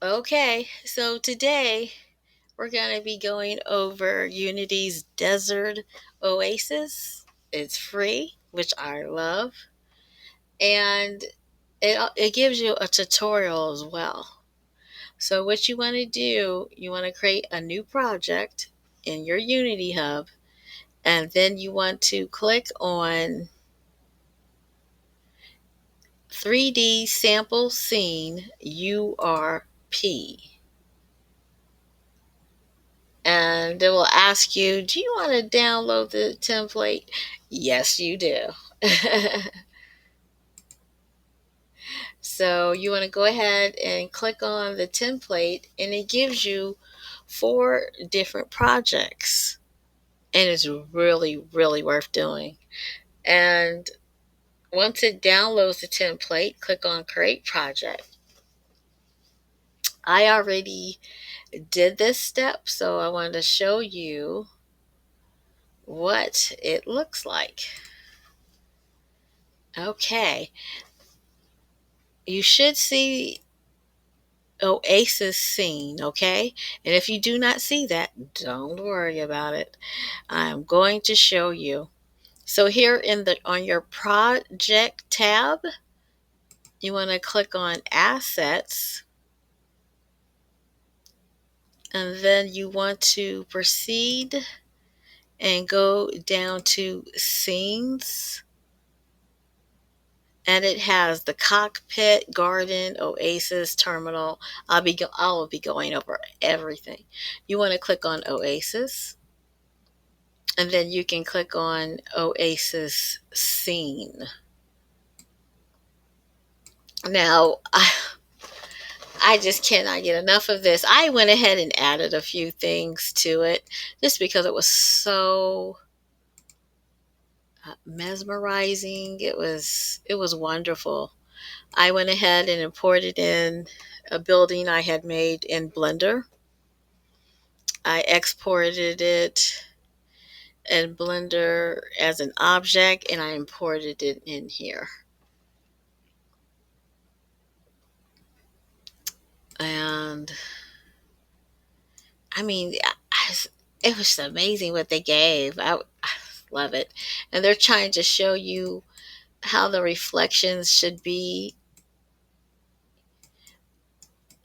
Okay, so today we're going to be going over Unity's Desert Oasis. It's free, which I love, and it gives you a tutorial as well. So, what you want to do, you want to create a new project in your Unity Hub, and then you want to click on 3D Sample Scene URP. And it will ask you, do you want to download the template? Yes, you do. So you want to go ahead and click on the template, and it gives you 4 different projects. And it's really, really worth doing. And once it downloads the template, click on Create Project. I already did this step, so I wanted to show you what it looks like. Okay, you should see Oasis scene, okay? And if you do not see that, don't worry about it. I'm going to show you. So here in the on your project tab, you want to click on assets, and then you want to proceed and go down to scenes, and it has the cockpit, garden, oasis, terminal. I'll be going over everything. You want to click on Oasis, and then you can click on Oasis Scene. Now, I just cannot get enough of this. I went ahead and added a few things to it just because it was so mesmerizing. It was wonderful. I went ahead and imported in a building I had made in Blender. I exported it in Blender as an object, and I imported it in here. And I mean, it was amazing what they gave. I love it. And they're trying to show you how the reflections should be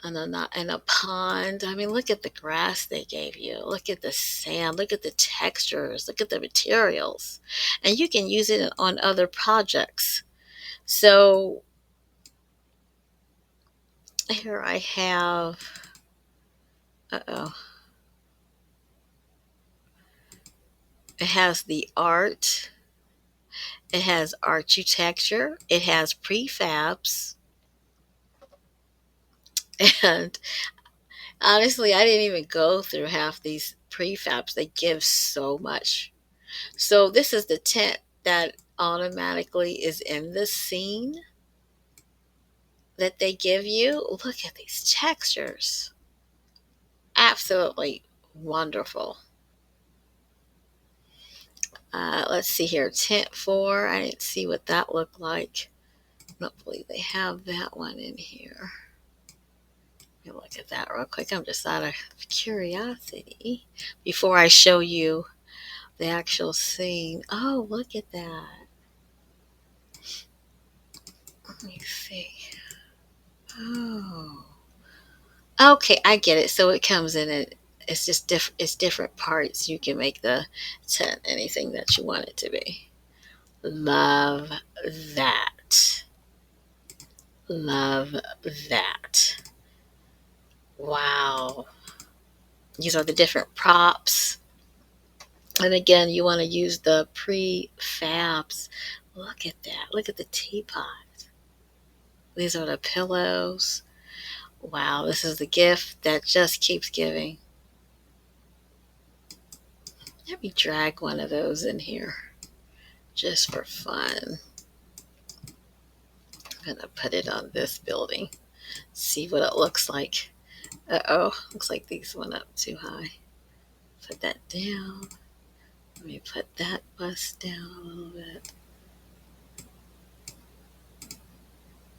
in a pond. I mean, look at the grass they gave you. Look at the sand. Look at the textures. Look at the materials. And you can use it on other projects. So here I have, uh-oh, it has the art. It has architecture. It has prefabs. And honestly, I didn't even go through half these prefabs. They give so much. So this is the tent that automatically is in the scene that they give you. Look at these textures. Absolutely wonderful. Let's see here. Tent 4. I didn't see what that looked like. I don't believe they have that one in here. Let me look at that real quick. I'm just out of curiosity before I show you the actual scene. Oh, look at that. Let me see. Oh. Okay, I get it. So it comes in it. It's just different. It's different parts. You can make the tent anything that you want it to be. Love that. Love that. Wow. These are the different props. And again, you want to use the prefabs. Look at that. Look at the teapot. These are the pillows. Wow, this is the gift that just keeps giving. Let me drag one of those in here just for fun. I'm going to put it on this building. See what it looks like. Uh-oh, looks like these went up too high. Put that down. Let me put that bust down a little bit.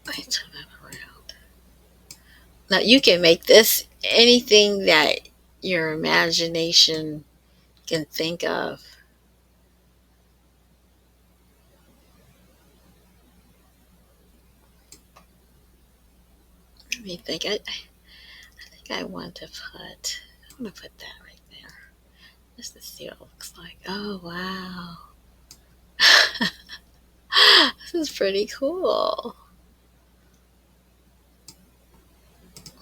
Let me turn that around. Now you can make this anything that your imagination can think of. Let me think. I think I want to put. I'm gonna put that right there just to see what it looks like. Oh wow, this is pretty cool.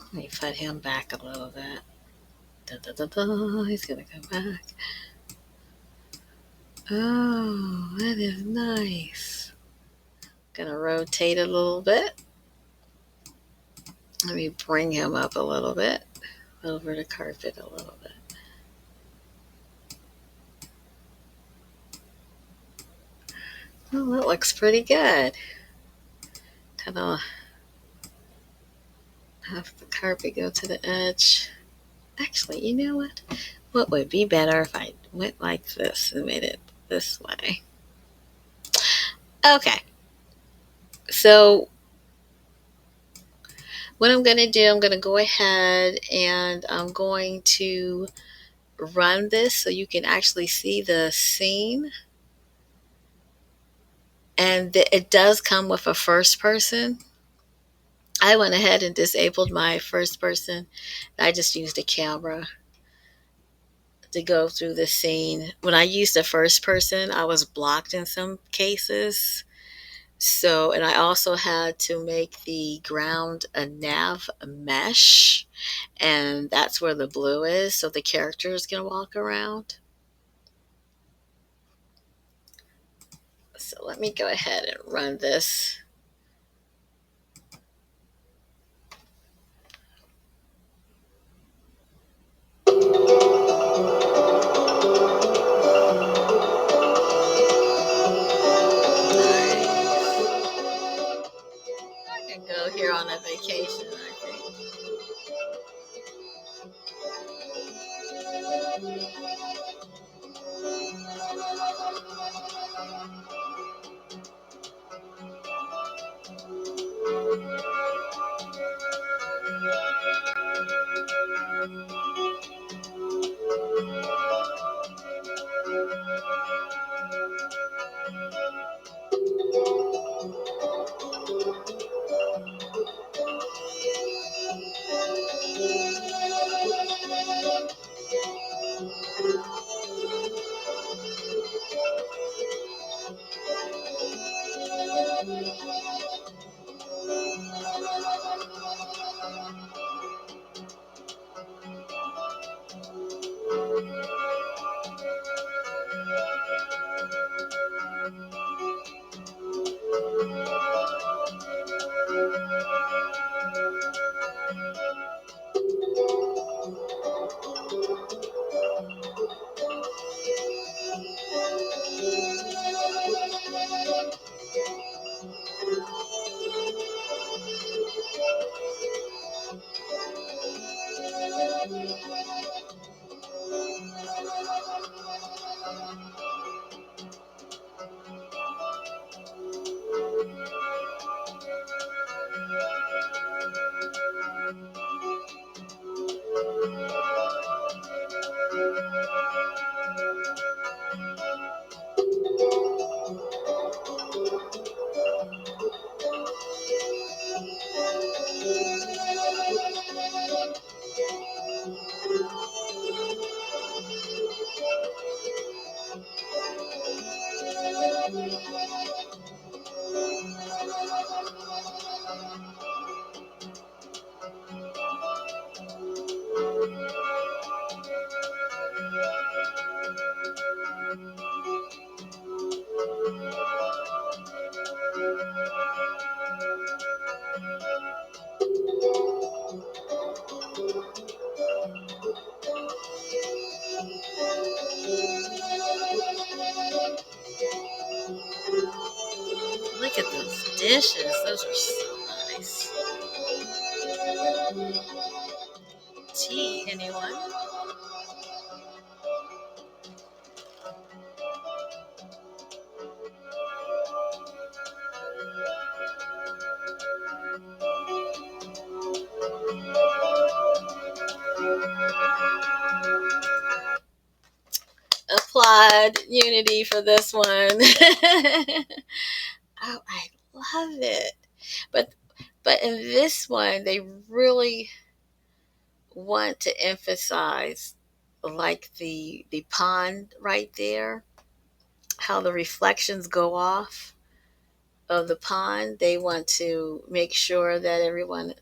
Let me put him back a little bit. Da, da, da, da. He's gonna go back. Oh, that is nice. Gonna rotate a little bit. Let me bring him up a little bit over the carpet a little bit. Oh, that looks pretty good. Kind of have the carpet go to the edge. Actually, you know what? What would be better if I went like this and made it this way? Okay, so what I'm going to do, I'm going to go ahead and I'm going to run this so you can actually see the scene. And it does come with a first person. I went ahead and disabled my first person. I just used a camera to go through the scene. When I used the first person, I was blocked in some cases. So, and I also had to make the ground a nav mesh, and that's where the blue is, so the characters can walk around. So let me go ahead and run this. I can go here on a vacation, I think. Look at those dishes. Those are so nice. Tea, anyone? tripod Unity for this one. Oh, I love it. But but in this one, they really want to emphasize like the pond right there, how the reflections go off of the pond. They want to make sure that everyone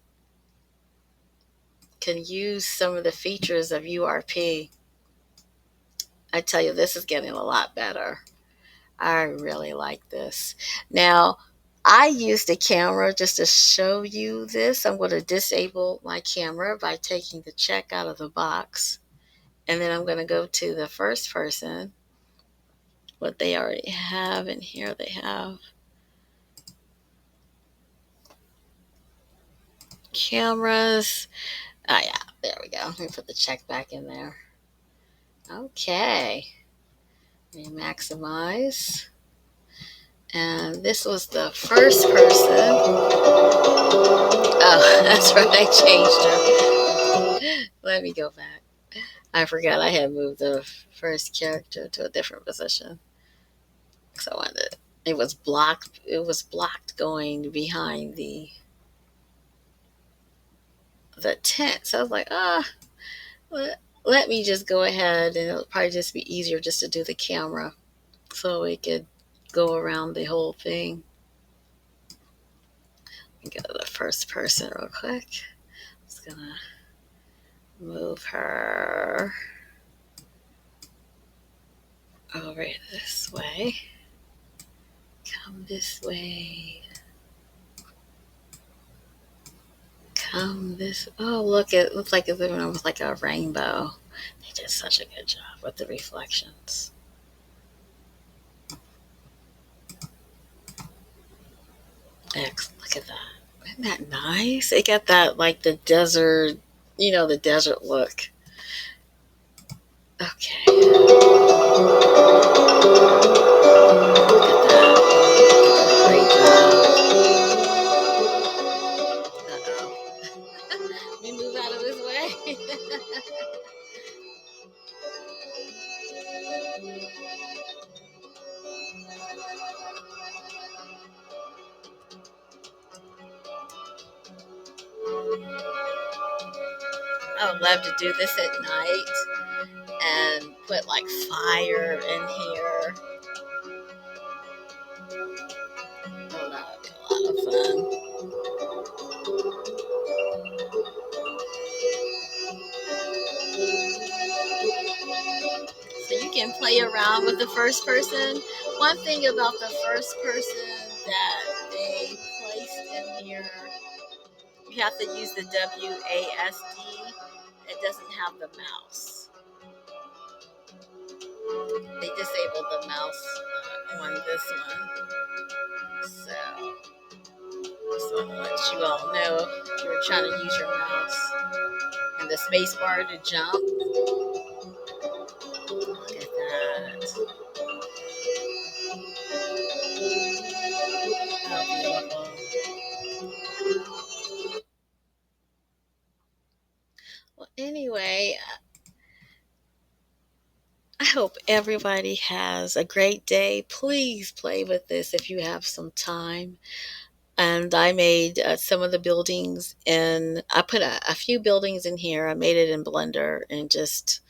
can use some of the features of URP. I tell you, this is getting a lot better. I really like this. Now, I used a camera just to show you this. I'm going to disable my camera by taking the check out of the box. And then I'm going to go to the first person. What they already have in here, they have cameras. Oh, yeah, there we go. Let me put the check back in there. Okay. Let me maximize. And this was the first person. Oh, that's right. I changed her. Let me go back. I forgot I had moved the first character to a different position. So I wanted it was blocked. It was blocked going behind the tent. So I was like, let me just go ahead, and it'll probably just be easier just to do the camera so we could go around the whole thing. Go to the first person real quick. Just gonna move her over this way. Come this way. Come this. Oh, look! It looks like it's even almost like a rainbow. They did such a good job with the reflections. Look at that. Isn't that nice? It got that like the desert, the desert look. Okay. Great job. Uh-oh. Let me move out of his way. I would love to do this at night and put like fire in here. Oh, that would be a lot of fun. So you can play around with the first person. One thing about the first person that they placed in here, you have to use the WASD. It doesn't have the mouse. They disabled the mouse on this one. So just want to let you all know if you were trying to use your mouse and the space bar to jump. Look at that. How beautiful. Well, anyway, I hope everybody has a great day. Please play with this if you have some time. And I made some of the buildings, and I put a few buildings in here. I made it in Blender and just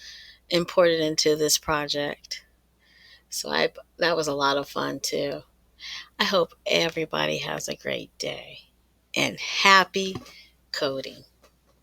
imported into this project. So that was a lot of fun too. I hope everybody has a great day and happy coding.